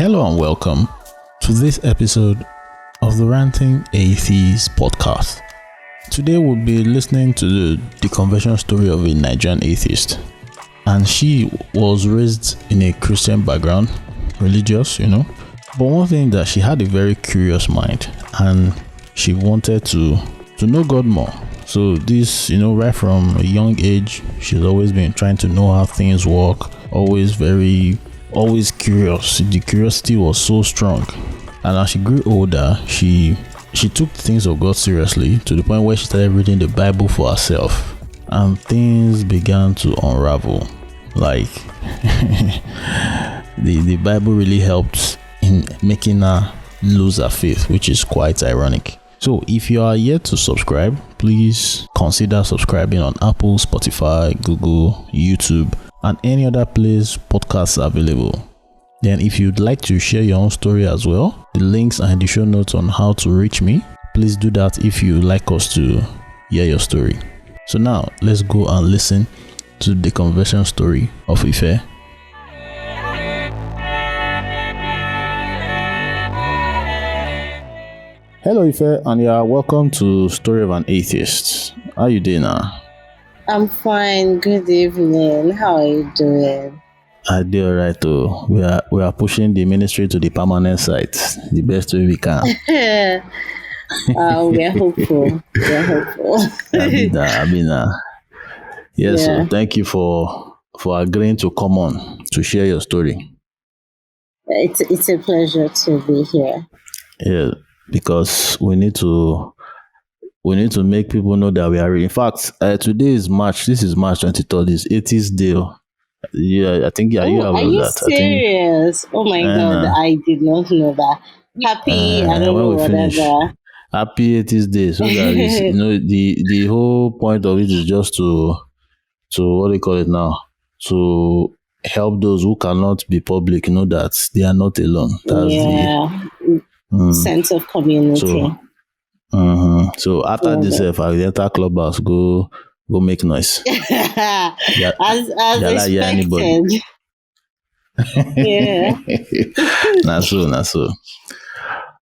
Hello and welcome to this episode of the Ranting Atheist podcast. Today we'll be listening to the deconversion story of a Nigerian atheist. And she was raised in a Christian background, religious, But one thing that she had a very curious mind and she wanted to know God more. So this, right from a young age, she's always been trying to know how things work, always curious. The curiosity was so strong. And as she grew older, she took things of God seriously to the point where she started reading the Bible for herself. And things began to unravel. Like, the Bible really helped in making her lose her faith, which is quite ironic. So if you are yet to subscribe, please consider subscribing on Apple, Spotify, Google, YouTube, and any other place podcasts are available. Then if you'd like to share your own story as well, the links and the show notes on how to reach me, please do that if you'd like us to hear your story. So now let's go and listen to the conversion story of Ife. Hello Ife, and you are welcome to Story of an Atheist. How you doing now? I'm fine. Good evening. How are you doing? I do alright too. We are pushing the ministry to the permanent site the best way we can. We're hopeful. I mean, yes. Yeah. So thank you for agreeing to come on to share your story. It's a pleasure to be here. Yeah, because we need to make people know that we are. In fact, today is March. This is March 23rd. It's Atheist Day. Yeah, I think you are aware of that. Are you serious? Oh my God, I did not know that. Happy, I don't know, whatever. Happy Atheist Day. So that the whole point of it is just to what do you call it now? To help those who cannot be public know that they are not alone. That's the sense of community. So after this, if I enter clubhouse, go make noise. as expected. Yeah. Not so.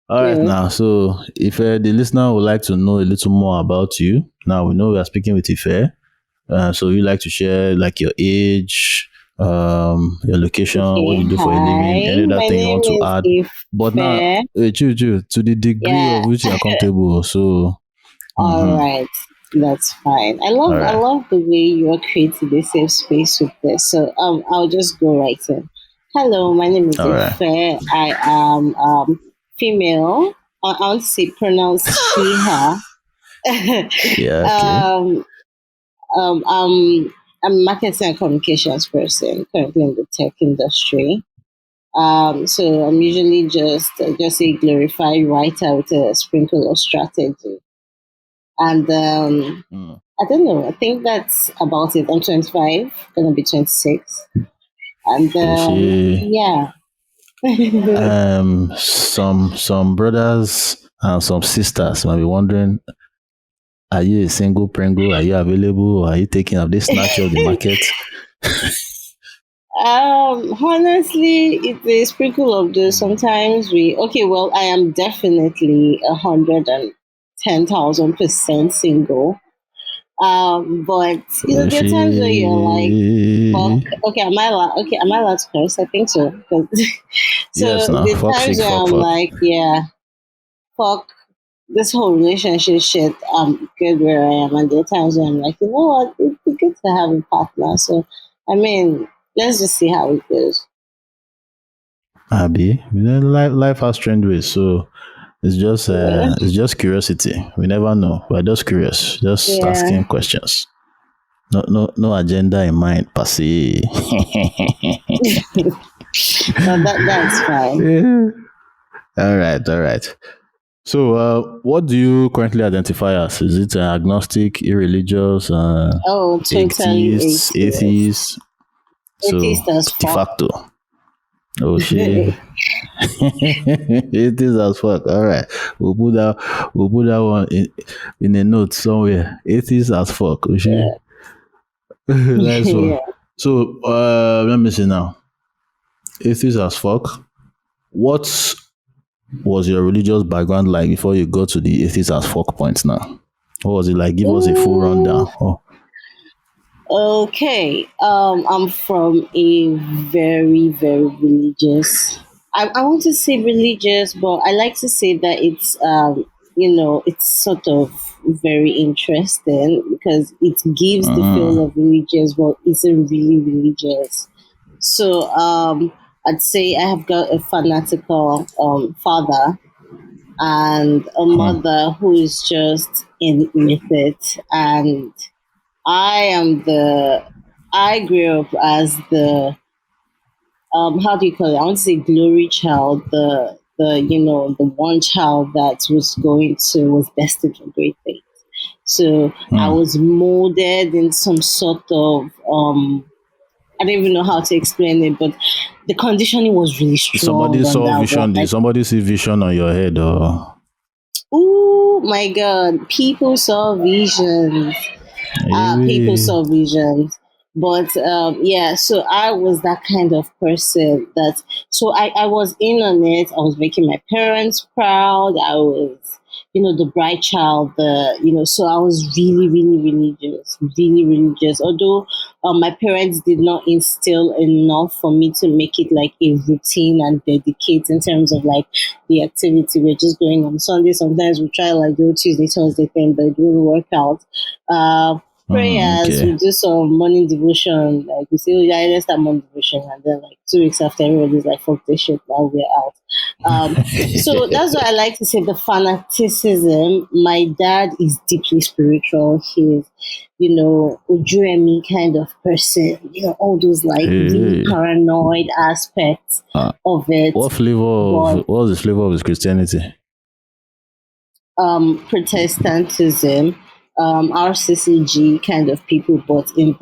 All right, now. So if the listener would like to know a little more about you, now we know we are speaking with Ife. So you like to share like your age, your location, what you do for a living, any other thing you want to add. But now, to the degree of which you are comfortable. So, all right, that's fine. I love the way you are creating a safe space with this. So, I'll just go right in. Hello, my name is Ife. I am female. I want to say pronounced she, her. Yeah. Okay. I'm a marketing and communications person currently in the tech industry. So I'm usually just a glorified writer with a sprinkle of strategy. And I don't know. I think that's about it. I'm 25, gonna be 26, and yeah. Some brothers and some sisters might be wondering, are you a single Pringle? Are you available? Or are you taking up this snatch of the market? Honestly, it's a sprinkle of those. Sometimes I am definitely 110,000% single. But there are times where you're like, fuck. Okay, am I allowed to curse? I think so. Yes, no. The times where I'm like, yeah, fuck this whole relationship shit. I'm good where I am, and there are times where I'm like, you know what, it'd be good to have a partner. So, I mean, let's just see how it goes. Abby, life has strange ways, so it's just curiosity. We never know. We're just curious, asking questions. No agenda in mind per se. That's fine. Yeah. All right. So, what do you currently identify as? Is it agnostic, irreligious, totally atheist? So, de facto. Oh shit. It is as fuck. All right. We'll put that one in a note somewhere. It is as fuck. Oh shit. Nice one. So let me see now. It is as fuck. What was your religious background like before you got to the atheist as fuck point now? What was it like? Give us a full Mm, rundown. Oh, okay. I'm from a very, very religious. I want to say religious, but I like to say that it's it's sort of very interesting because it gives the feel of religious, but isn't really religious. So I'd say I have got a fanatical father and a mother who is just in with it, and I am the I grew up as the how do you call it? I want to say glory child, the one child that was destined for great things. So I was molded in some sort of I don't even know how to explain it, but the conditioning was really somebody strong on saw that one. vision. Did Like, somebody see vision on your head? Or oh my God, people saw visions. People maybe saw visions. But yeah, so I was that kind of person so I was in on it. I was making my parents proud. I was, the bright child, so I was really, really religious, really religious. Although my parents did not instill enough for me to make it like a routine and dedicate in terms of like the activity. We're just going on Sunday. Sometimes we try like go Tuesday, Thursday thing, but it wouldn't work out. Uh, Prayers, okay. we do some morning devotion. Like we say, oh yeah, let's start morning devotion, and then like 2 weeks after, everybody's like, "Fuck this shit, now we're out." So that's why I like to say the fanaticism. My dad is deeply spiritual. He's, Ujuemi kind of person. All those like really Hey, paranoid aspects of it. But what was the flavor of his Christianity? Protestantism, RCCG kind of people, but in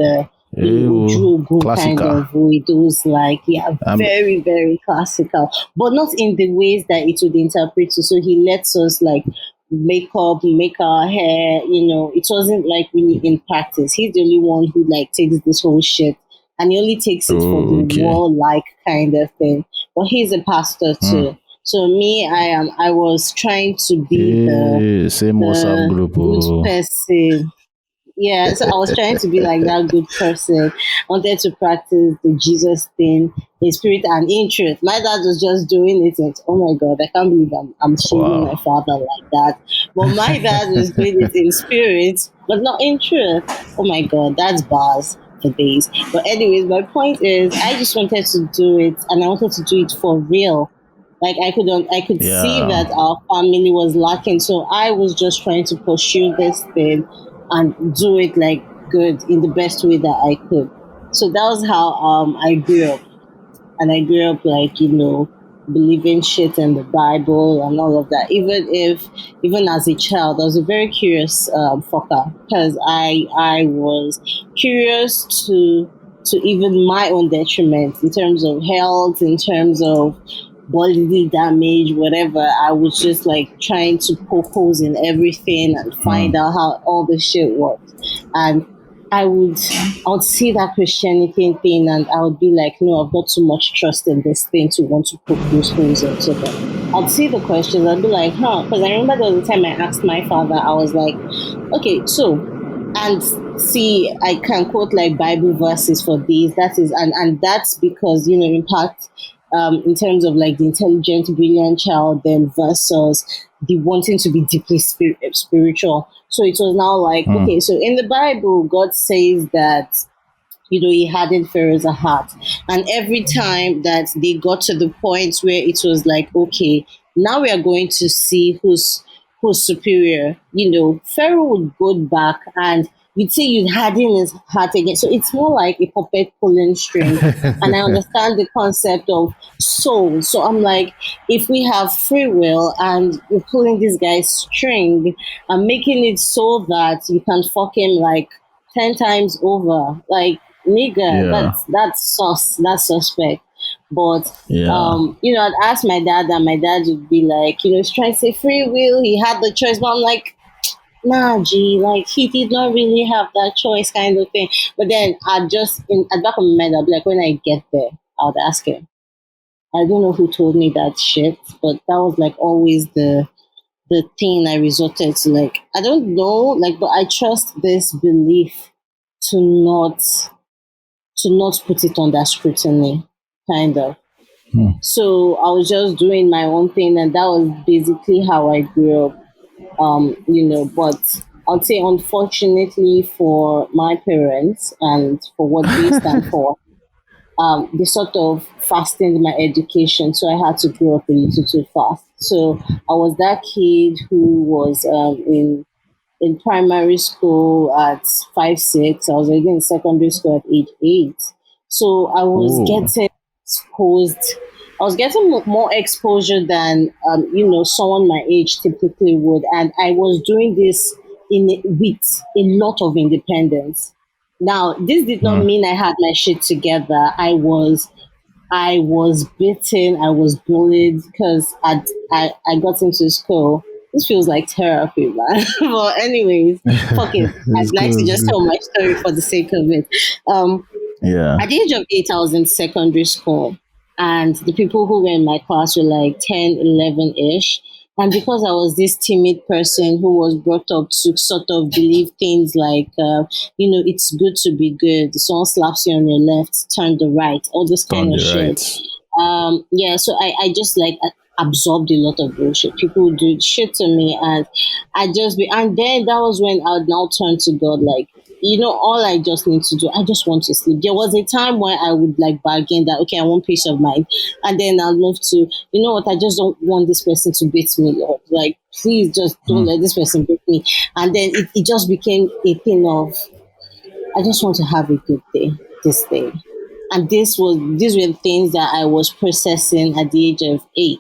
Hey, Ujuogun kind classical. of way, those like, yeah, I'm very, very classical, but not in the ways that it would interpret to. So he lets us like make up, make our hair, it wasn't like really in practice. He's the only one who like takes this whole shit and he only takes it for the okay. war-like kind of thing. But he's a pastor too. So me, I was trying to be Same WhatsApp the group. good Oh. person. Yeah, so I was trying to be like that good person. Wanted to practice the Jesus thing in spirit and in truth. My dad was just doing it. And, oh my God, I can't believe I'm shaming my Wow. father like that. But my dad was doing it in spirit, but not in truth. Oh my God, that's bars for days. But anyways, my point is, I just wanted to do it, and I wanted to do it for real. Like I could see Yeah. that our family was lacking, so I was just trying to pursue this thing and do it like good in the best way that I could. So that was how I grew up, and I grew up like believing shit in the Bible and all of that. Even as a child, I was a very curious fucker because I was curious to even my own detriment in terms of health, in terms of bodily damage, whatever. I was just like trying to poke holes in everything and find out how all this shit worked. And I would I would see that Christianity thing and I would be like, no, I've got too much trust in this thing to want to poke those holes into them. I'd see the questions, I'd be like, huh? Because I remember there was a time I asked my father, I was like, okay, so and see, I can quote like Bible verses for these. That is, and that's because in part, in terms of like the intelligent, brilliant child, then versus the wanting to be deeply spiritual. So it was now like, okay, so in the Bible, God says that he hardened Pharaoh's heart. And every time that they got to the point where it was like, okay, now we are going to see who's superior, Pharaoh would go back and you'd say you'd harden his heart again. So it's more like a puppet pulling string. And I understand the concept of soul. So I'm like, if we have free will and you're pulling this guy's string and making it so that you can fuck him like 10 times over, like nigga, Yeah. that's sus, that's suspect. But Yeah. I'd ask my dad, and my dad would be like, he's trying to say free will, he had the choice, but I'm like, nah, G, like he did not really have that choice, kind of thing. But then I just in at back of my mind, I'd be like, when I get there, I would ask him. I don't know who told me that shit, but that was like always the thing I resorted to. Like, I don't know, like, but I trust this belief to not put it under scrutiny, kind of. Hmm. So I was just doing my own thing, and that was basically how I grew up. But I'd say, unfortunately for my parents and for what they stand for, they sort of fastened my education, so I had to grow up a little too fast. So I was that kid who was in primary school at 5, 6. I was already in secondary school at age 8. So I was Oh. getting exposed. I was getting more exposure than someone my age typically would, and I was doing this with a lot of independence. Now, this did not Hmm. mean I had my shit together. I was beaten, I was bullied because I got into school. This feels like therapy, man. But anyways, fuck it. I'd It's like to good. It's just good. tell my story for the sake of it. Um, Yeah. at the age of 8, I was in secondary school, and the people who were in my class were like 10, 11 ish. And because I was this timid person who was brought up to sort of believe things like, it's good to be good. If someone slaps you on your left, turn the right, all this On kind of the shit. right. Yeah, so I just like absorbed a lot of bullshit. People would do shit to me, and and then that was when I would now turn to God, like, all I just need to do, I just want to sleep. There was a time where I would like bargain that, okay, I want peace of mind. And then I'll move to, you know what, I just don't want this person to beat me, Lord. Like, please just don't Hmm. let this person beat me. And then it just became a thing of, I just want to have a good day this day. And these were things that I was processing at the age of 8.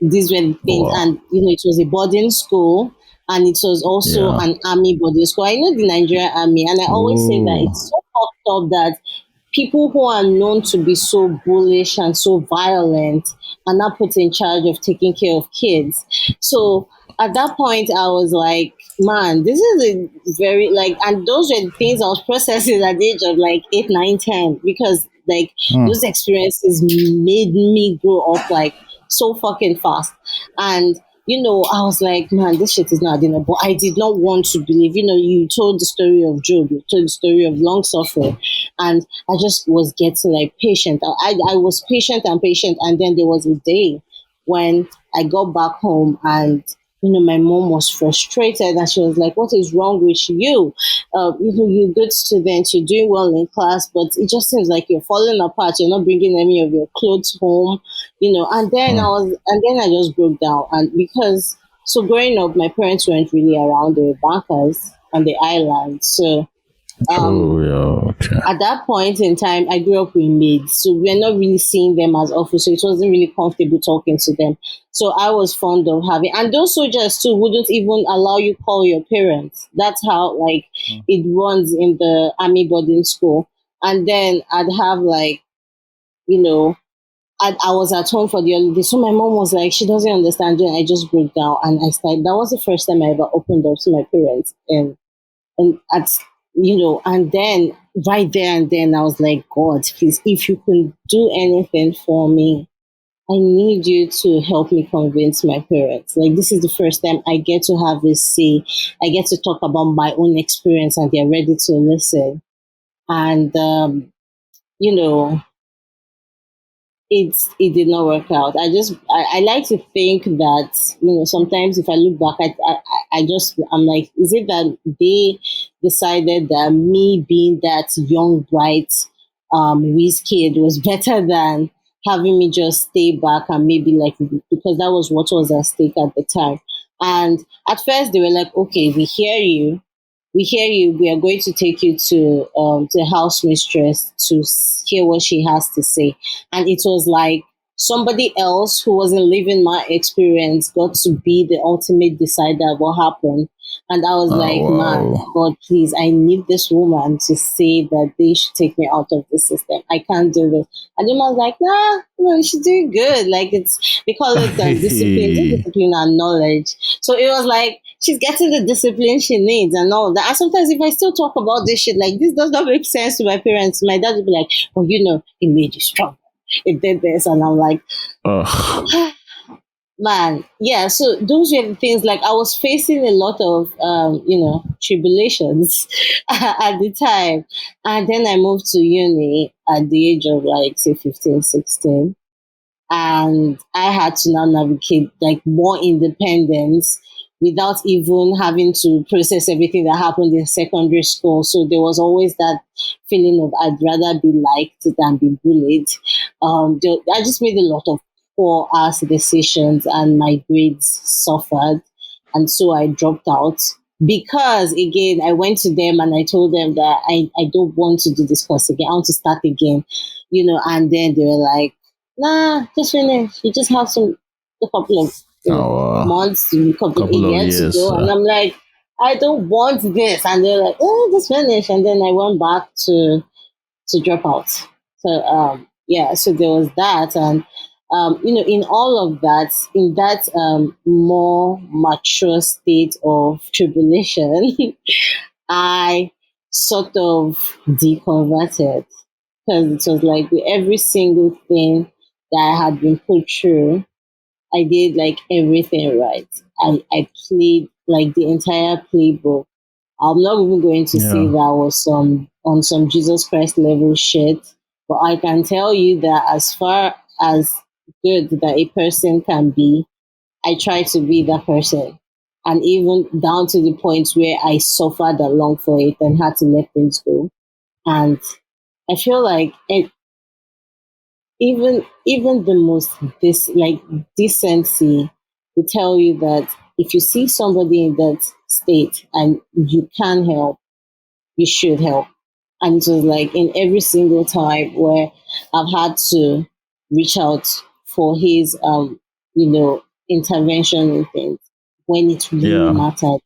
These were the things, Wow. and it was a boarding school, and it was also Yeah. an army boarding school. I know the Nigerian army, and I always say that Oh. it's so fucked up that people who are known to be so bullish and so violent are not put in charge of taking care of kids. So at that point, I was like, man, this is a very, like, and those were the things I was processing at the age of like 8, 9, 10, because like Hmm. those experiences made me grow up like so fucking fast. And I was like, man, this shit is not adding up. But I did not want to believe. You told the story of Job, you told the story of long suffering, and I just was getting like patient. I was patient and patient, and then there was a day when I got back home, and my mom was frustrated, and she was like, "What is wrong with you? You're a good student, you're doing well in class, but it just seems like you're falling apart. You're not bringing any of your clothes home, And then Hmm. I just broke down, and because so growing up, my parents weren't really around. They were bankers on the island, so Oh, um yeah. Okay. at that point in time, I grew up with maids, so we're not really seeing them as often, so it wasn't really comfortable talking to them. So I was fond of having, and those soldiers too wouldn't even allow you call your parents. That's how like it runs in the army boarding school. And then I'd have like, you know, I was at home for the holiday, so my mom was like, she doesn't understand. Then I just broke down, and I started. That was the first time I ever opened up to my parents, and at and then right there and then I was like, God, please, if you can do anything for me, I need you to help me convince my parents. Like, this is the first time I get to have a say. I get to talk about my own experience, and they're ready to listen. And you know it did not work out. I like to think that sometimes if I look back, I'm like, is it that they decided that me being that young bright whiz kid was better than having me just stay back and maybe like, because that was what was at stake at the time. And at first they were like, okay, we hear you. We are going to take you to the house mistress to hear what she has to say. And it was like somebody else who wasn't living my experience got to be the ultimate decider of what happened. And I was Oh, like, man, wow. God, please, I need this woman to say that they should take me out of the system. I can't do this. And the woman was like, nah, no, she's doing good. Like, they call it discipline and knowledge. So it was like, she's getting the discipline she needs and all that. And sometimes if I still talk about this shit, like, this does not make sense to my parents, my dad would be like, well, it made you strong. it did this, and I'm like, Ugh. man, yeah. So those were the things. Like I was facing a lot of, tribulations at the time, and then I moved to uni at the age of like say 15, 16, and I had to now navigate like more independence without even having to process everything that happened in secondary school. So there was always that feeling of I'd rather be liked than be bullied. I just made a lot of poor ass decisions, and my grades suffered, and so I dropped out. Because again, I went to them and I told them that I don't want to do this course again. I want to start again, and then they were like, nah, just finish. You just have a couple of Oh, months to a couple of couple of years to years. go. And I'm like, I don't want this. And they're like, oh, just finish. And then I went back to drop out. So yeah, so there was that. And in all of that, in that more mature state of tribulation, I sort of deconverted, because it was like with every single thing that I had been put through, I did like everything right. I played like the entire playbook. I'm not even going to say Yeah. that was some Jesus Christ level shit, but I can tell you that as far as good that a person can be, I try to be that person. And even down to the point where I suffered along for it and had to let things go. And I feel like even the most decency will tell you that if you see somebody in that state and you can help, you should help. And it was like in every single time where I've had to reach out for his intervention in things when it really Yeah. mattered,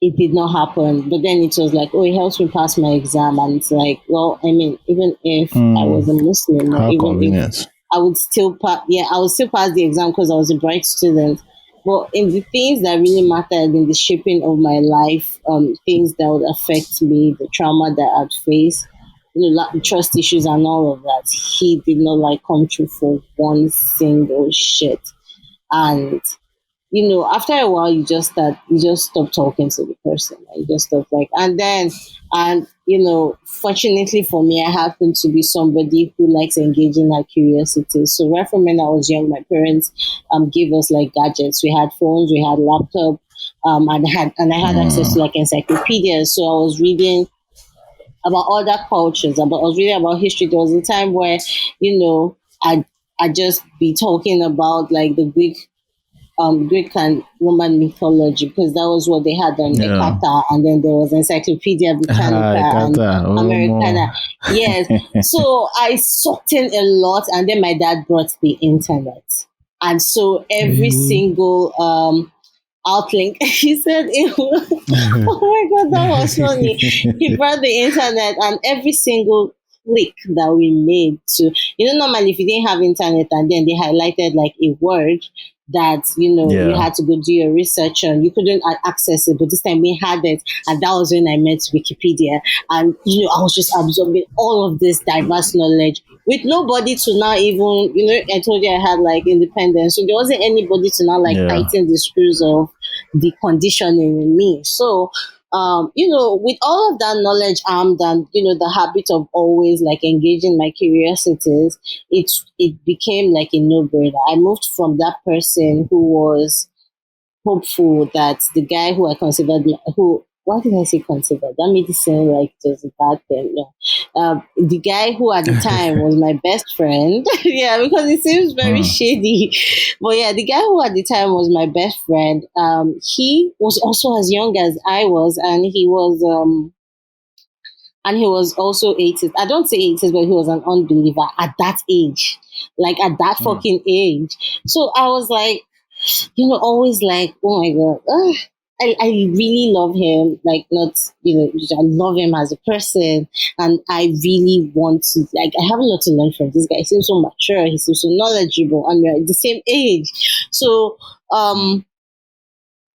it did not happen. But then it was like, oh, it helps me pass my exam. And it's like, well, I mean, even if I was a Muslim, or How even if convenient. I would still pass, yeah, I would still pass the exam because I was a bright student. But in the things that really mattered in the shaping of my life, things that would affect me, the trauma that I'd face, trust issues and all of that, he did not like come true for one single shit. And after a while, you just stop talking to the person. You just stop like, and fortunately for me, I happen to be somebody who likes engaging our curiosity. So right from when I was young, my parents gave us like gadgets. We had phones, we had laptop, and I had access to like encyclopedias. So I was reading about other cultures, I was reading about history. There was a time where, I just be talking about like the Greek and Roman mythology, because that was what they had on the Yeah. Carta, and then there was Encyclopedia Britannica and Kata. Oh, Americana. more. Yes, so I sucked in a lot, and then my dad brought the internet, and so every single outlink, he said, "Oh my god, that was funny." He brought the internet, and every single click that we made to, normally if you didn't have internet and then they highlighted like a word that you Yeah. had to go do your research on, you couldn't access it, but this time we had it, and that was when I met Wikipedia. And I was just absorbing all of this diverse knowledge with nobody to now even, I told you I had like independence, so there wasn't anybody to now like Yeah. tighten the screws of the conditioning in me. So with all of that knowledge armed, and the habit of always like engaging my curiosities, it became like a no-brainer. I moved from that person who was hopeful, that the guy who I considered, who, why did I say considered? That made it sound like it was a bad thing. No. The guy who at the time was my best friend, yeah, because it seems very shady. But yeah, the guy who at the time was my best friend, he was also as young as I was, and he was also 80s. I don't say 80s, but he was an unbeliever at that age, like at that fucking age. So I was like, always like, oh my God, I really love him. Like, not, I love him as a person. And I really want to, like, I have a lot to learn from this guy. He seems so mature. He seems so knowledgeable. And we're at the same age. So,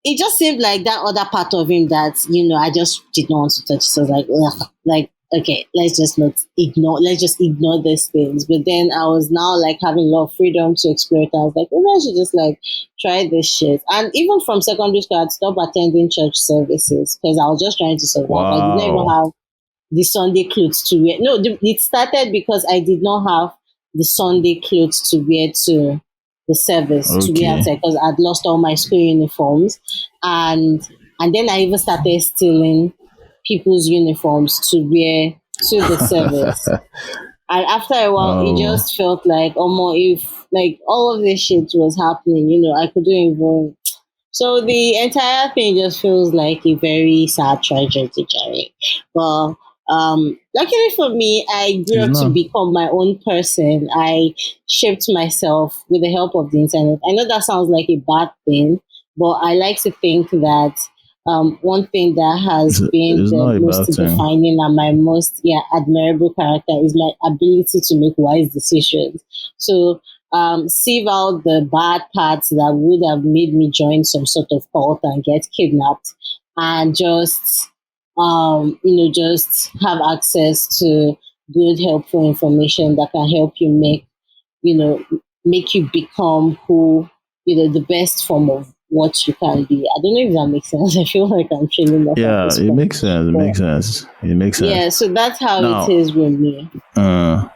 it just seemed like that other part of him that, I just did not want to touch. So I was like, ugh, like, okay, let's just ignore these things. But then I was now like having a lot of freedom to explore it. I was like, maybe I should just like try this shit. And even from secondary school, I'd stopped attending church services because I was just trying to survive. I did not even Wow. have the Sunday clothes to wear. No, it started because I did not have the Sunday clothes to wear to the service to be Okay. outside because I'd lost all my school uniforms, and then I even started stealing people's uniforms to wear to the service. And after a while, it Oh, just felt like, oh, more if like all of this shit was happening, I couldn't even. So the entire thing just feels like a very sad tragedy, Jerry. But luckily for me, I grew it's up to not. become my own person. I shaped myself with the help of the internet. I know that sounds like a bad thing, but I like to think that one thing that has been It's the not a most bad thing. defining and my most admirable character is my ability to make wise decisions. So sieve out the bad parts that would have made me join some sort of cult and get kidnapped, and just have access to good, helpful information that can help you you know, make you become the best form of what you can be. I don't know if that makes sense. I feel like I'm trailing off at Yeah, this it point. makes sense. It But makes sense. It makes sense. yeah, so that's how it Now, is with me. uh,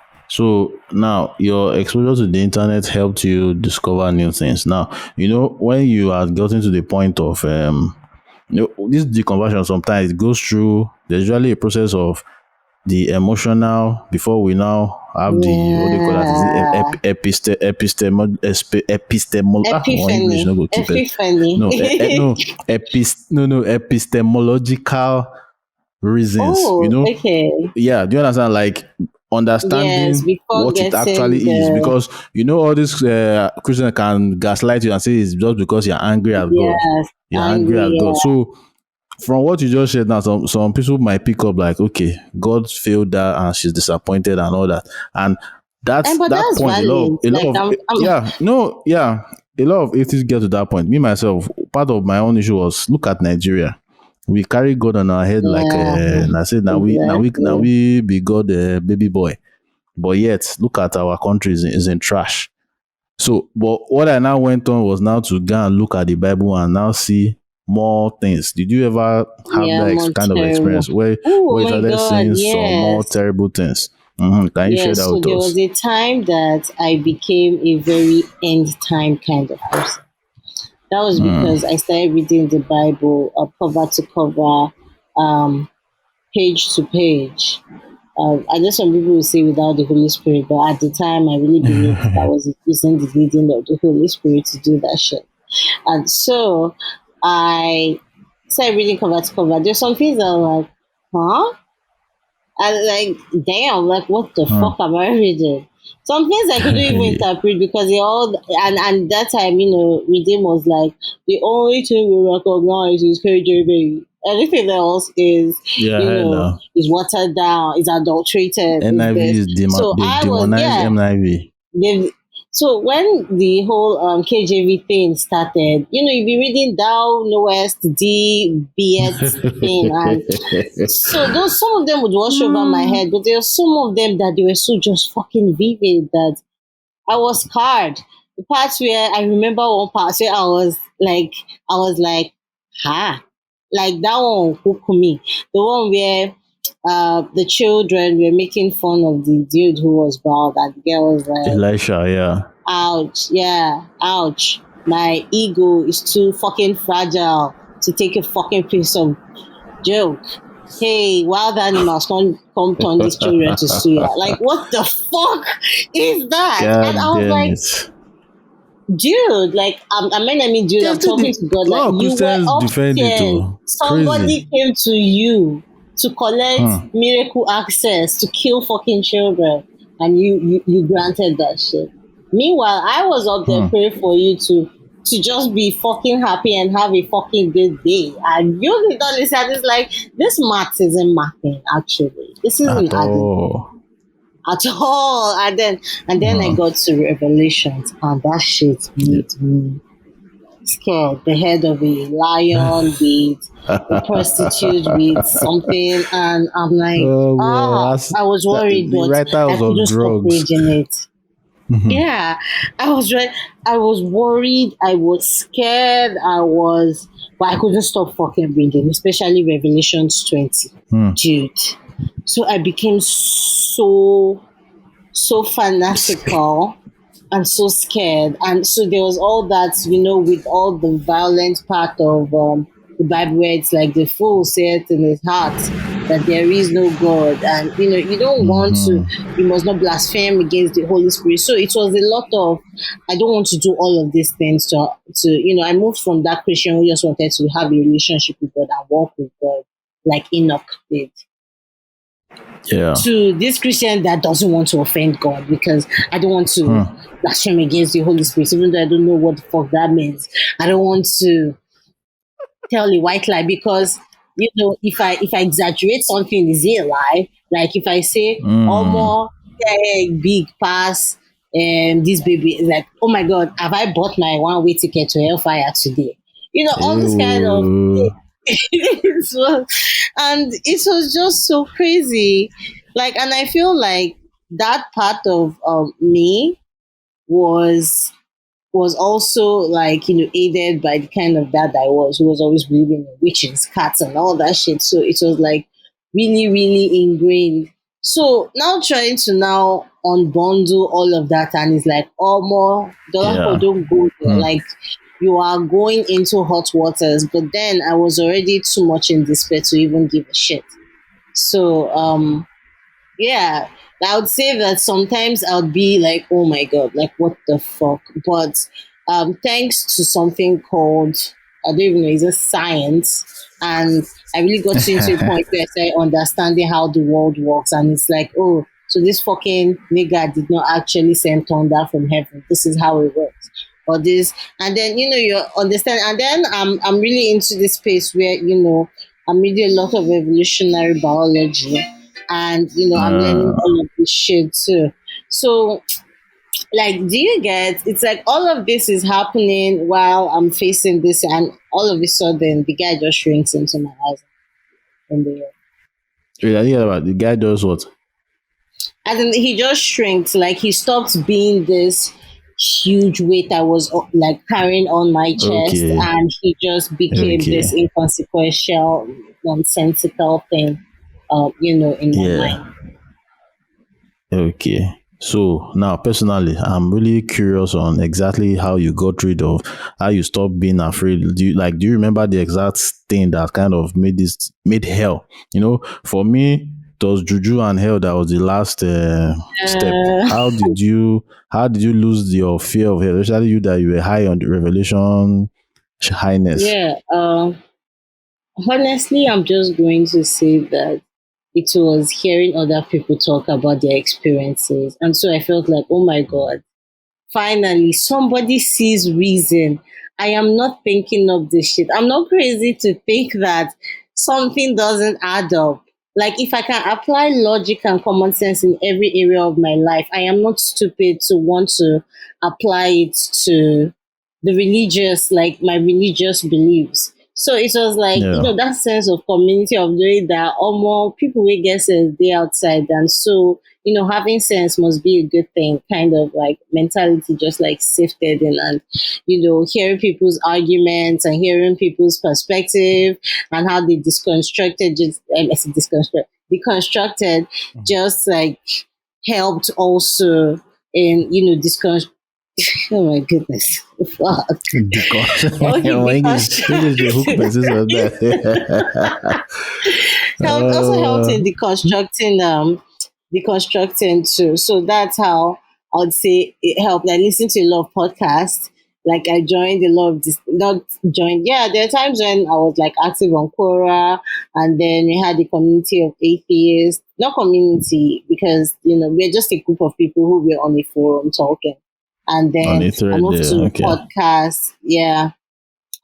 now your exposure to the internet helped you discover new things. Now, when you are getting to the point of this deconversion, sometimes it goes through. There's usually a process of the emotional before we now have the, what do you call that? Is it Yeah. epistemol? One English no Epiphany. go keep it. Epiphany. No, epistemological reasons. Oh, okay. Yeah, do you understand? Like Yes, understanding before what it actually getting is, the because all these Christians can gaslight you and say it's just because you're angry at God. yes, You're angry angry, at God. yeah. So from what you just said now, some people might pick up like, okay, God failed that and she's disappointed and all that. And And that's but that that's point, valid. a Like lot of I'm yeah, no, yeah, a lot of atheists get to that point. Me myself, part of my own issue was, look at Nigeria. We carry God on our head like yeah, and I said now exactly. we be God baby boy. But yet look at our country is in trash. So, but what I now went on was now to go and look at the Bible and now see more things. Did you ever have Yeah, that more kind of terrible. experience where Oh you my started god, seeing some more yes. terrible things? Can you share Yes. that So with there us? was a time that I became a very end time kind of person. That was because I started reading the Bible cover to cover, um, page to page. I know some people will say without the Holy Spirit, but at the time, I really believed that was using the leading of the Holy Spirit to do that shit. And so I started reading cover to cover. There's some things that I'm like, huh? And like, damn, like, what the Hmm. fuck am I reading? Some things I couldn't even interpret because they all, and that time, reading was like, the only thing we recognize is KJV. Everything else Yeah, I know. is watered down, is adulterated, is NIV this. is So they've I was, demonized yeah, NIV. they've, so when the whole KJV thing started, you'd be reading Thou knowest the Beat thing, and so those some of them would wash over my head, but there were some of them that they were so just fucking vivid that I was scarred. The parts where I remember one part where I was like, ha, like that one hooked me. The one where the children were making fun of the dude who was bald, and the girl was like, Elisha, yeah. ouch, yeah, ouch. My ego is too fucking fragile to take a fucking piece of joke. Hey, wild animals come turn these children to suya. Like, what the fuck is that? And I God was damn like, it. dude, like, dude, Yeah, I'm still talking the to God. a Like, lot of you were Christians defend it upstairs. too. Somebody Crazy. came to you to collect Hmm. miracle access to kill fucking children, and you granted that shit. Meanwhile, I was up there Hmm. praying for you to just be fucking happy and have a fucking good day. And you did not listen. It's like, this math isn't mathing, actually. This isn't At adding all. at all. And then I Hmm. got to Revelations, and that shit Yeah. made me. scared. The head of a lion with a prostitute with something, and I'm like, Oh man, I was worried, the but writer I was on couldn't stop drugs. reading it. Yeah, I was right. I was worried. I was scared. But I couldn't stop fucking reading, especially Revelations 20, dude. So I became so fanatical and so scared. And so there was all that, with all the violent part of the Bible, where it's like the fool saith in his heart that there is no God. And, you don't want to, you must not blaspheme against the Holy Spirit. So it was a lot of, I don't want to do all of these things I moved from that Christian who just wanted to have a relationship with God and walk with God like Enoch did, Yeah. to this Christian that doesn't want to offend God, because I don't want to blaspheme against the Holy Spirit, even though I don't know what the fuck that means. I don't want to tell a white lie, because if I exaggerate something, is it a lie? Like if I say more big pass this baby, is like, oh my god, have I bought my one way ticket to hellfire today? All this kind of Ew. it was, and it was just so crazy. Like, and I feel like that part of me was also like, aided by the kind of dad I was, who was always believing in witches, cats, and all that shit. So it was like really, really ingrained. So now trying to now unbundle all of that, and it's like, oh, more Dolapo, Yeah. don't go there. Like, you are going into hot waters. But then I was already too much in despair to even give a shit. So yeah, I would say that sometimes I would be like, oh my god, like what the fuck. But thanks to something called, I don't even know, is it science? And I really got into a point where I started understanding how the world works, and it's like, oh, so this fucking nigga did not actually send thunder from heaven. This is how it works. Or this, and then you understand, and then I'm really into this space where I'm reading a lot of evolutionary biology, and I'm learning Uh, all of this shit too. So, like, do you get, it's like all of this is happening while I'm facing this, and all of a sudden the guy just shrinks into my eyes in the air. wait, I think about the guy does what? And then he just shrinks, like he stopped being this huge weight I was like carrying on my chest, Okay. and he just became Okay. this inconsequential, nonsensical thing, in my Yeah. mind. Okay. So now personally, I'm really curious on exactly how you got rid of, how you stopped being afraid. Do you remember the exact thing that kind of made hell? For me, it was juju and hell that was the last step. Uh, How did you lose your fear of hell? Especially you that you were high on the revelation highness. yeah. Honestly, I'm just going to say that it was hearing other people talk about their experiences. And so I felt like, oh my God, finally somebody sees reason. I am not thinking of this shit. I'm not crazy to think that something doesn't add up. Like, if I can apply logic and common sense in every area of my life, I am not stupid to want to apply it to the religious, like my religious beliefs. So it was like, Yeah. that sense of community, of doing that, or more people will get sense they outside. And so, having sense must be a good thing, kind of like mentality just like sifted in, and, hearing people's arguments and hearing people's perspective, and how they disconstructed, I said deconstructed, just like helped also in, oh my goodness. Fuck. Okay, Your English, the hook persist on that. also helped uh, in deconstructing too. So that's how I would say it helped. I listened to a lot of podcasts. Like, I joined a lot of this, not joined. Yeah, there are times when I was like active on Quora, and then we had the community of atheists. Not community, because we're just a group of people who were on a forum talking. And on then the I thread moved there. to Okay. podcasts. Yeah,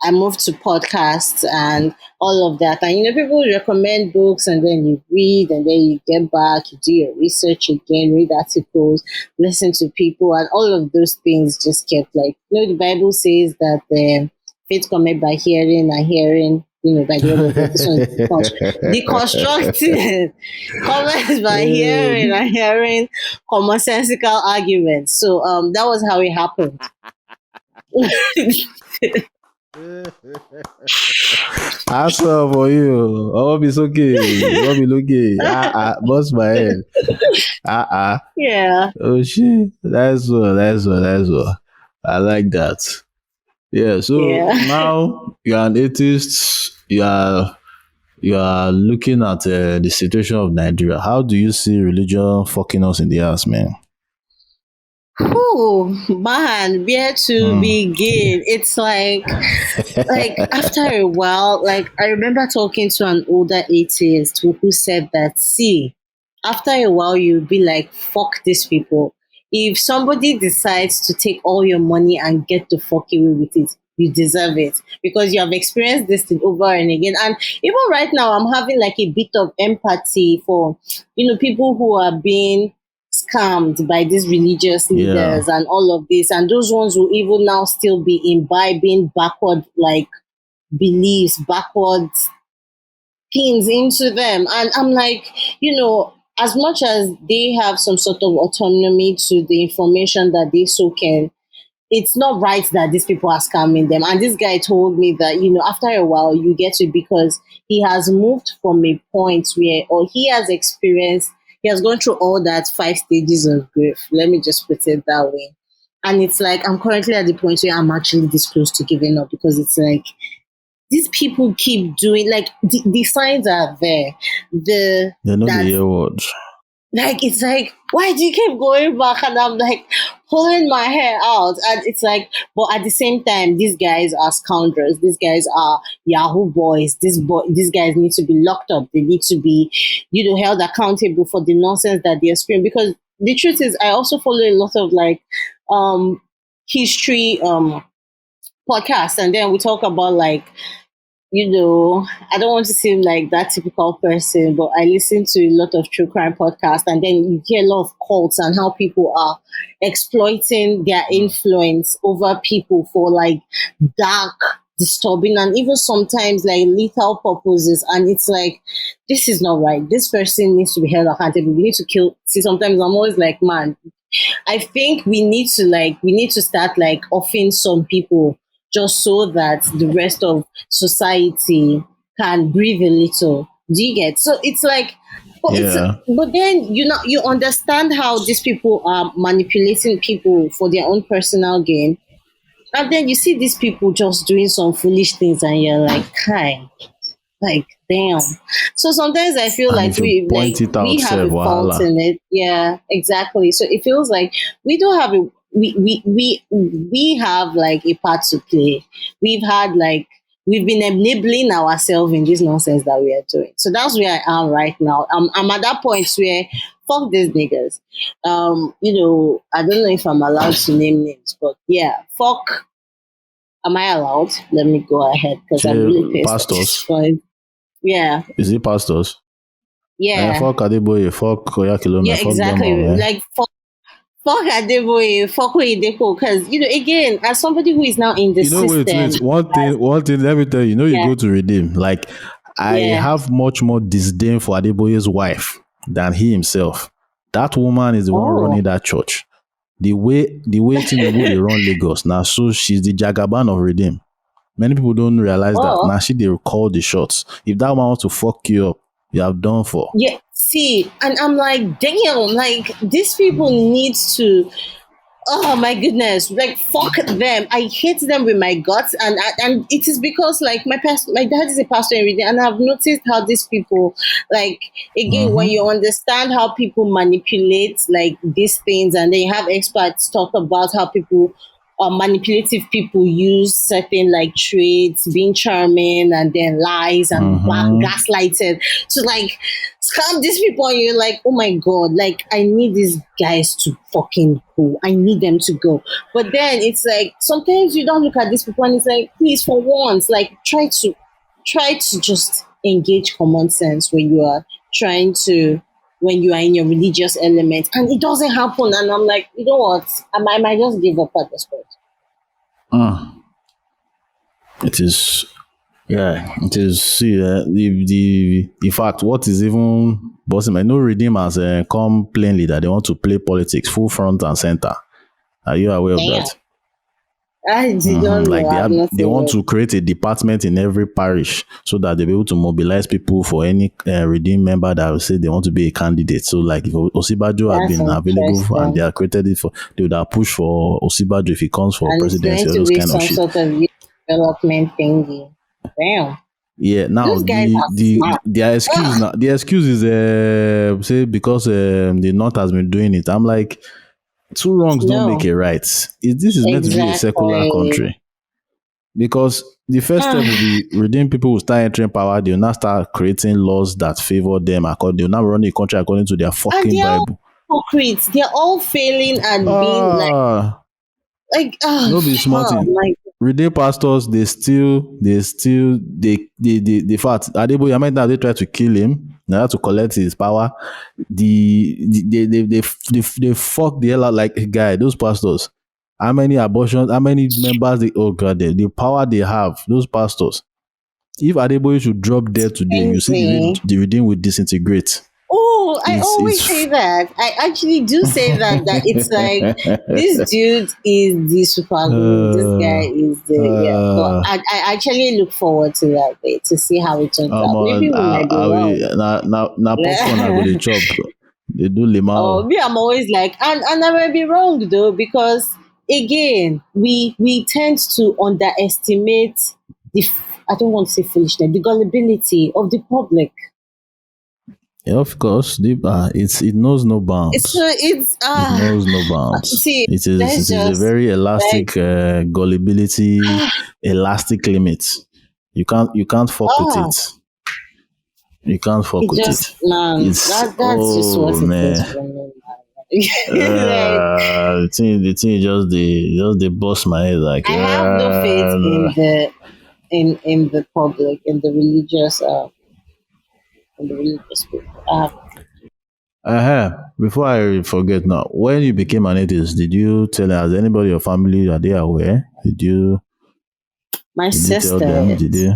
I moved to podcasts and all of that. And people recommend books, and then you read, and then you get back, you do your research again, read articles, listen to people, and all of those things just kept like, the Bible says that faith cometh by hearing, and hearing, by the word of God. This one is deconstructed. Comments by hearing, and hearing commonsensical arguments. So that was how it happened. Answer for you. Oh, it's okay. Oh, be okay. Bust my head. Yeah. Oh shit. That's what. I like that. Yeah. So Yeah. now you're an atheist. You are looking at the situation of Nigeria. How do you see religion fucking us in the ass, man? Oh man, where to begin? It's like after a while, like I remember talking to an older atheist who said that, see, after a while you'll be like, fuck these people. If somebody decides to take all your money and get the fuck away with it, you deserve it because you have experienced this thing over and again. And even right now, I'm having like a bit of empathy for, people who are being scammed by these religious Yeah. leaders and all of this, and those ones will even now still be imbibing backward like beliefs, backward things into them. And I'm like, as much as they have some sort of autonomy to the information that they soak in, it's not right that these people are scamming them. And this guy told me that, after a while you get to, because he has moved from a point where, or he has gone through all that 5 stages of grief. Let me just put it that way. And it's like, I'm currently at the point where I'm actually this close to giving up, because it's like, these people keep doing, like, the signs are there. They know the That year words. like, it's like, why do you keep going back? And I'm like pulling my hair out. And it's like, but at the same time, these guys are scoundrels. These guys are Yahoo boys. These guys need to be locked up. They need to be, held accountable for the nonsense that they're spewing. Because the truth is, I also follow a lot of like history podcasts, and then we talk about like, I don't want to seem like that typical person, but I listen to a lot of true crime podcasts, and then you hear a lot of cults and how people are exploiting their influence over people for like dark, disturbing, and even sometimes like lethal purposes. And it's like, this is not right. This person needs to be held accountable. We need to kill. See, sometimes I'm always like, man, I think we need to start like offing some people, just so that the rest of society can breathe a little. Do you get? So it's like, Yeah. but then you understand how these people are manipulating people for their own personal gain, and then you see these people just doing some foolish things, and you're like, hi, like, damn. So sometimes I feel And like if you point it we out, have Seb, a fault wahala. in it. Yeah, exactly. So it feels like we don't have a we have like a part to play. We've been enabling ourselves in this nonsense that we are doing. So that's where I am right now. I'm at that point where, fuck these niggas. I don't know if I'm allowed to name names, but yeah, fuck. Am I allowed? Let me go ahead because I'm really pissed at this Pastors. point. Yeah, Is it pastors? yeah, Fuck Adeboye, fuck Oyakilome, yeah, fuck them all, exactly. man. Like, fuck Adeboye, fuck Oyedepo, because again, as somebody who is now in the system, Wait. One thing, let me tell you, you yeah, go to redeem. Like, I yeah, have much more disdain for Adeboye's wife than he himself. That woman is the one running oh, that church. The way Tinubu they run Lagos now, so she's the Jagaban of redeem. Many people don't realize that. oh, Now she they call the shots. If that one wants to fuck you up, you have done for. yeah. See, and I'm like, damn, like these people need to. Oh my goodness! Like, fuck them. I hate them with my guts, and it is because like my dad is a pastor in reading, and I've noticed how these people, like, again, when you understand how people manipulate like these things, and then you have experts talk about how people, manipulative people, use certain like traits, being charming, and then lies and gaslighted to like scam these people, and you're like, oh my god, like I need these guys to fucking go. I need them to go. But then it's like sometimes you don't look at these people and it's like, please, for once, like try to just engage common sense when you are in your religious element, and it doesn't happen. And I'm like, you know what? I might just give up at this point. It is, yeah, it is. See, the in fact, what is even bossing? I know Redeemers come plainly that they want to play politics full front and center. Are you aware of Damn. that? I did not know. Like I've not they seen want it. to create a department in every parish so that they'll be able to mobilize people for any redeemed member that will say they want to be a candidate. So like if Osibajo had That's been available and they interesting. have created it for, they would have pushed for Osibajo if he comes for And it's going presidency, all to those be kind of some shit. sort of youth development thingy. Damn. Yeah, now Those guys are smart. their excuse Ah, now the excuse is say because the North has been doing it. I'm like, two wrongs don't make no, a right. This is meant to be a secular exactly. country. Because the first step will Ah, be redeem people will start entering power, they'll now start creating laws that favor them they'll now run the country according to their and fucking they're all Bible. hypocrites. They're all failing at being Ah, no be small oh thing. my Redeem pastors, they fact, Adeboye, I might now they try to kill him, now to collect his power. They fuck the hell out like guy, those pastors. How many abortions, how many members oh god, the power they have, those pastors. If Adeboye should drop dead today, you see the way crazy. the redeem will disintegrate. Oh, I always say It's that. I actually do say that it's like this dude is the super glue. This guy uh, is the yeah. But uh, I actually look forward to that day to see how it turns out. Maybe we might be I wrong. will na popcorn I go dey chop. They do Oh, limao. me, I'm always like, and I might be wrong though, because again, we tend to underestimate I don't want to say foolishness, the gullibility of the public. Yeah, of course, it knows no It's bounds. it's It knows no bounds. see, It let's is a just very like elastic gullibility, elastic limit. You can't fuck with ah, it. You can't fuck it with just it. man, It's that's just oh what it is man. for me, man. Like The thing just they bust my head like I have no faith in the public, in the religious people. before I forget now, when you became an atheist, did you tell has anybody in your family are they aware? My Did you tell sister them? Did is. you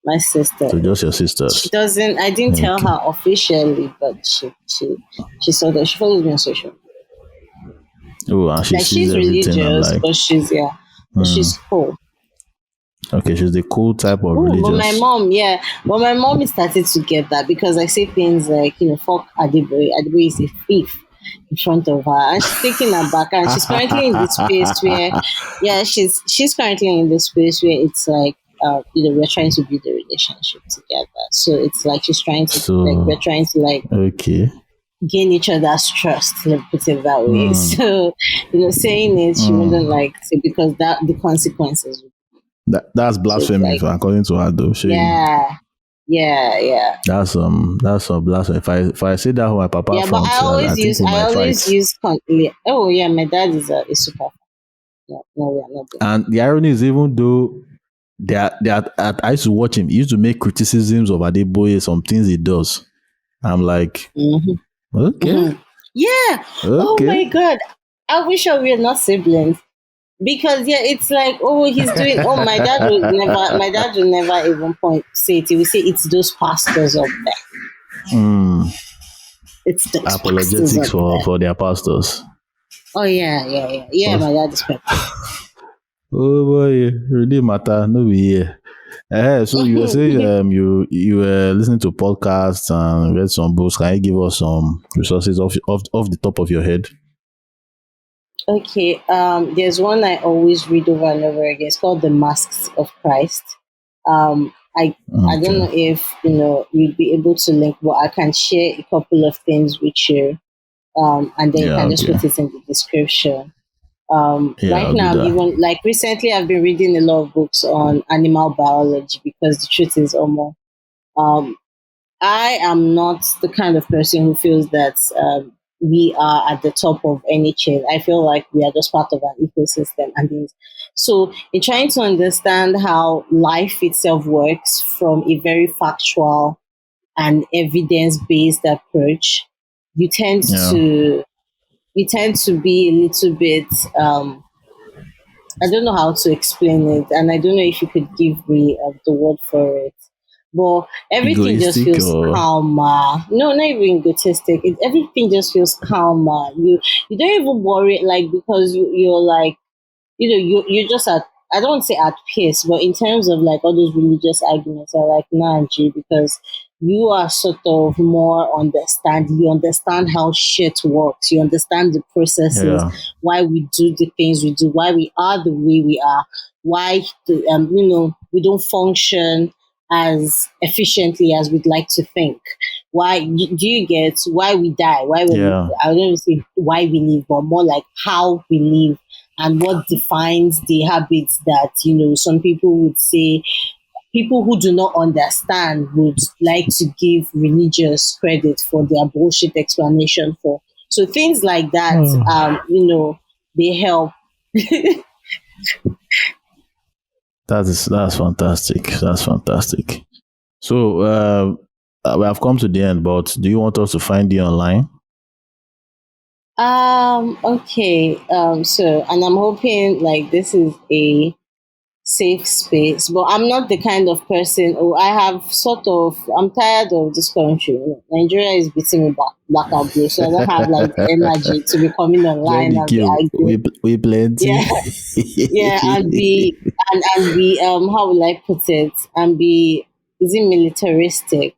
My sister to just is. your She sisters? doesn't. I didn't tell Okay. her officially, but she saw that she follows me on social. Oh, and she Like sees she's everything and religious, like, but she's yeah, but she's cool. okay, she's the cool type of Oh, but my religious. mom, yeah, but my mom is started to get that because I say things like, fuck Adeboye. Adeboye is a thief in front of her, and she's taking her back, and she's currently in this space where, yeah, she's currently in this space where it's like, we're trying to build a relationship together. So it's like she's trying to like So we're trying to like okay. gain each other's trust, let me put it that way. So, saying it, she wouldn't like to because that the consequences. That's So it's blasphemy like, according to her though. She yeah, yeah, yeah. that's some blasphemy. If I say that on my papa Yeah, but front, I think we I might always fight. use yeah. Oh yeah, my dad is a super fan. No, no, we are not doing And the irony is, even though I used to watch him, he used to make criticisms of Adeboye, some things he does. I'm like, that. okay, Yeah. Oh okay. my god. I wish we were not siblings. Because yeah, it's like, oh, he's doing oh my dad would never even point say it. He would say it's those pastors up there. It's those pastors Apologetics up there. for their pastors. Oh yeah, yeah, yeah. Yeah, But, my dad is perfect. oh boy, really matter, no be here. So you were saying you were listening to podcasts and read some books. Can you give us some resources off the top of your head? Okay, there's one I always read over and over again. It's called The Masks of Christ. I don't Okay. know if you'd be able to link, but I can share a couple of things with you, and then you Yeah, can just okay. put it in the description. Yeah, Right I'll do now, I'm that. even like recently, I've been reading a lot of books on animal biology because the truth is, almost um, I am not the kind of person who feels that we are at the top of any chain. I feel like we are just part of an ecosystem and things. So, in trying to understand how life itself works from a very factual and evidence-based approach, you tend Yeah. to you tend to be a little bit I don't know how to explain it, and I don't know if you could give me the word for it. But everything just Egoistic feels or calmer. No, not even egotistic. Everything just feels calmer. You don't even worry like because you're like you're just at, I don't want to say at peace, but in terms of like all those religious arguments are like nah G, because you are sort of more you understand how shit works, you understand the processes, yeah, why we do the things we do, why we are the way we are, why we don't function as efficiently as we'd like to think. Do you get why we die? yeah. I don't even say why we live, but more like how we live and what defines the habits that some people would say people who do not understand would like to give religious credit for their bullshit explanation for. So things like that, they help. That's fantastic. That's fantastic. So we have come to the end, but do you want us to find you online? Okay. And I'm hoping like this is a safe space. But I'm not the kind of person. Oh, I'm tired of this country. Nigeria is beating me black and blue, so I don't have like the energy to be coming Join online the and be queue. arguing. We plenty. Yeah, yeah, and be how will I put it? And be is it militaristic?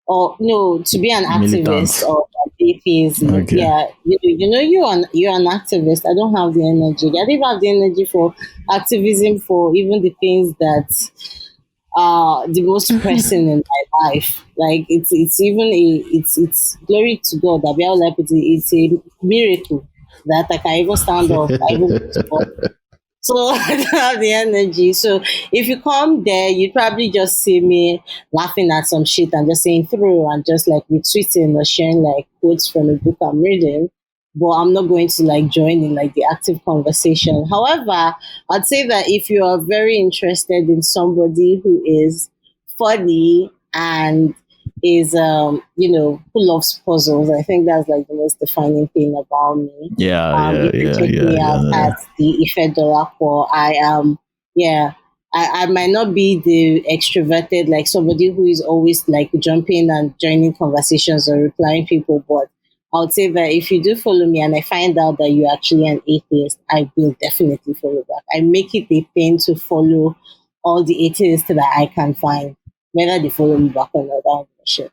Or no, to be an activist Militant. or atheism. Okay. Yeah, you're an activist. I don't have the energy. I don't even have the energy for activism for even the things that are the most pressing in my life. Like it's even it's glory to God that we are like it's a miracle that I can even stand up, I even go to work. So I don't have the energy. So if you come there, you'd probably just see me laughing at some shit and just saying through and just like retweeting or sharing like quotes from a book I'm reading. But I'm not going to like join in like the active conversation. However, I'd say that if you are very interested in somebody who is funny and is who loves puzzles, I think that's like the most defining thing about me. Yeah, yeah, You can yeah, check yeah, me out yeah. at the Ife Dolapo. I am, yeah. I might not be the extroverted, like somebody who is always like jumping and joining conversations or replying people, but I would say that if you do follow me and I find out that you're actually an atheist, I will definitely follow back. I make it a thing to follow all the atheists that I can find, whether they follow me back or not. I don't give a shit.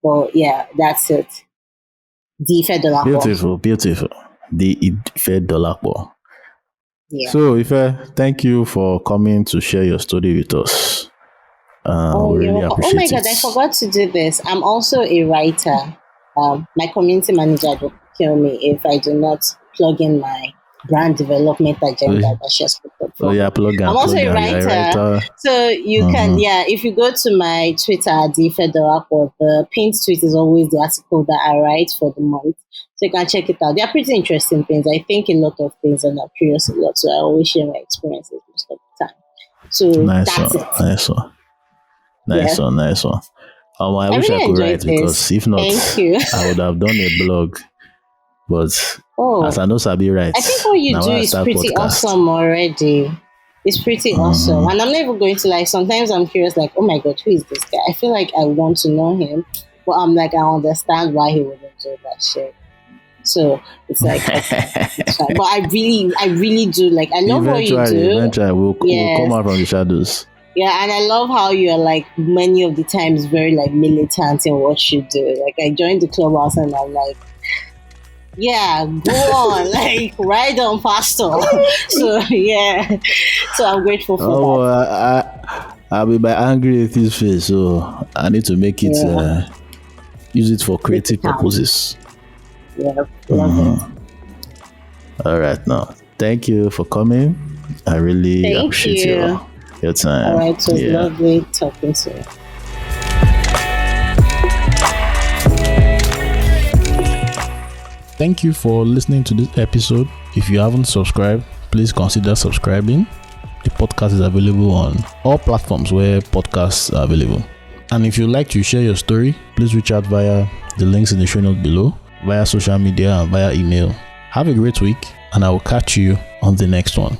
But yeah, that's it. The Ife Dolapo. Beautiful, beautiful. The Ife Dolapo. Yeah. So, Ife, thank you for coming to share your story with us. Oh, We you're really welcome. Oh my appreciate God, I it. forgot to do this. I'm also a writer. My community manager will kill me if I do not plug in my brand development agenda that she has put up Oh for yeah, me. I'm also plug a and you're a writer. writer. So you can, yeah, if you go to my Twitter at the Federal, the pinned tweet is always the article that I write for the month. So you can check it out. They are pretty interesting things. I think a lot of things and I'm curious a lot. So I always share my experiences most of the time. So Nice one, that's it. nice one, nice Yeah. one, nice one. I I wish I really could enjoyed write this. because if not, Thank you. I would have done a blog. But as Oh, I know Sabi I think writes, what you now do I is start pretty podcast. awesome already. It's pretty awesome. And I'm not even going to like, sometimes I'm curious, like, oh my God, who is this guy? I feel like I want to know him, but I'm like, I understand why he wouldn't do that shit. So it's like, okay, it's fine. But I really do like, I love what you do. Eventually, we'll come Yes. out from the shadows. Yeah, and I love how you're like many of the times very like militant in what you do. Like I joined the clubhouse and I'm like, yeah, go on, like ride on faster. So yeah, so I'm grateful for Oh, that. I'll be my angry atheist face, so I need to make it Yeah, use it for make it creative count. purposes. Yeah, love it. All right, now thank you for coming. I really Thank appreciate you. your All time. right, it was Yeah. lovely talking to you. Thank you for listening to this episode. If you haven't subscribed, please consider subscribing. The podcast is available on all platforms where podcasts are available. And if you'd like to share your story, please reach out via the links in the show notes below, via social media and via email. Have a great week, and I will catch you on the next one.